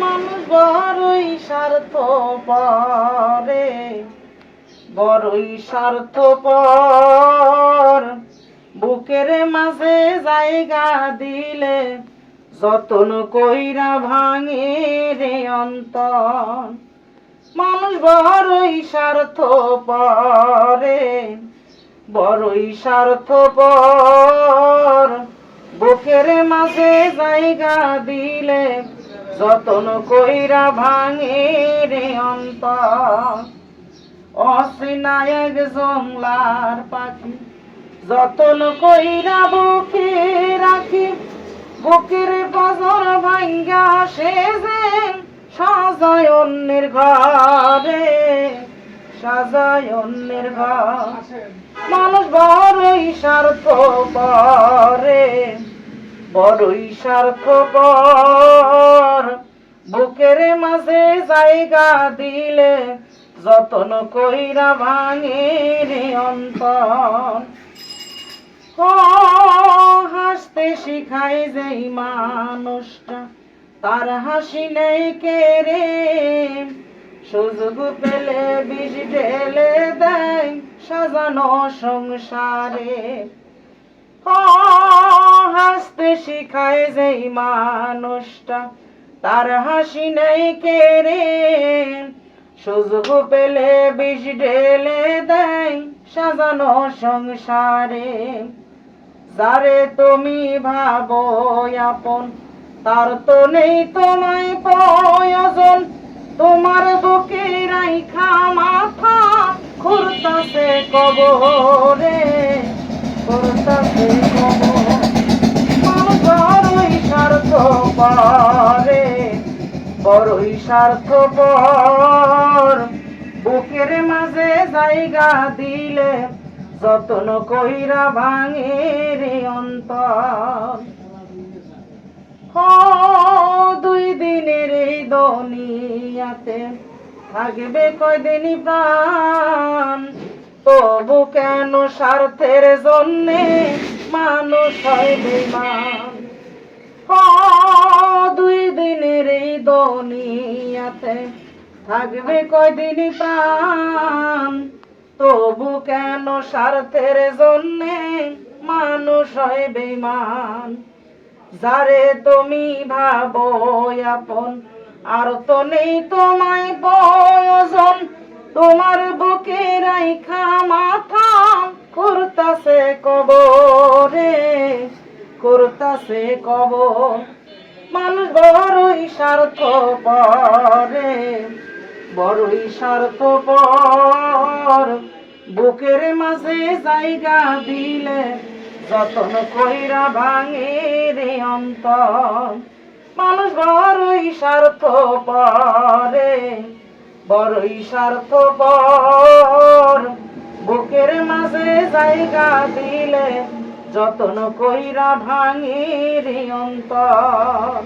মানুষ বড়ই স্বার্থপর রে, বড়ই স্বার্থপর। বুকের মাঝে জায়গা দিলে যতন কইরা ভাঙে রে অন্তর। মানুষ বড়ই স্বার্থপর রে, বড়ই স্বার্থপর। বুকের মাঝে জায়গা দিলে যতন কইরা ভাঙে রে অন্তর। অচেনা এক জংলার পাখি যতন কইরা বুকে রাখি, বুকের বজর ভাঙ্গা সে যে সাজায় অন্যের ঘরে, সাজায় অন্যের ঘর। মানুষ বড়ই স্বার্থপর রে, বড়ই স্বার্থপর। বুকের মাঝে জায়গা দিলে যতন কইরা ভাঙে রে অন্তর। হাসতে শিখাই যেই মানুষটা তার হাসি নেই কে রে, সুযোগ পেলে বিষ ঢেলে দেয় সাজানো সংসারে। হাসতে শিখায় যেই মানুষটা তার হাসি নেই কে রে, সুযোগ পেলে বিষ ঢেলে দেয় সাজানো সংসারে। যারে তুমি ভাবো আপন তার তো নেই তোমায় প্রয়োজন, তোমার বুকে রাইখা মাথা খুরতাছে কবরে, খুরতাছে কবর। মানুষ বড়ই স্বার্থপর রে, বড়ই স্বার্থপর। বুকের মাঝে জায়গা দিলে যতন কইরা ভাঙে রে অন্তর। দুই দিনের এই দুনিয়াতে থাকবে কয়দিনই প্রাণ, তবু কেন স্বার্থের জন্যে মানুষ হয় বেঈমান। দুই দিনের এই দুনিয়াতে থাকবে কয়দিনই প্রাণ, তবু কেন স্বার্থের জন্যে মানুষ হয় বেঈমান। যারে তুমি ভাবো আপন আর তো নেই তোমায় প্রয়োজন, তোমার বুকে রাইখা মাথা করতাছে কবরে, করতাছে কবর। মানুষ বড়ই স্বার্থপর রে, বড়ই স্বার্থপর। বুকের মাঝে জায়গা দিলে যতন কইরা ভাঙে রে অন্তর। মানুষ বড়ই স্বার্থপর রে, বড়ই স্বার্থপর। বুকের মাঝে জায়গা দিলে যতন কইরা ভাঙে রে অন্তর।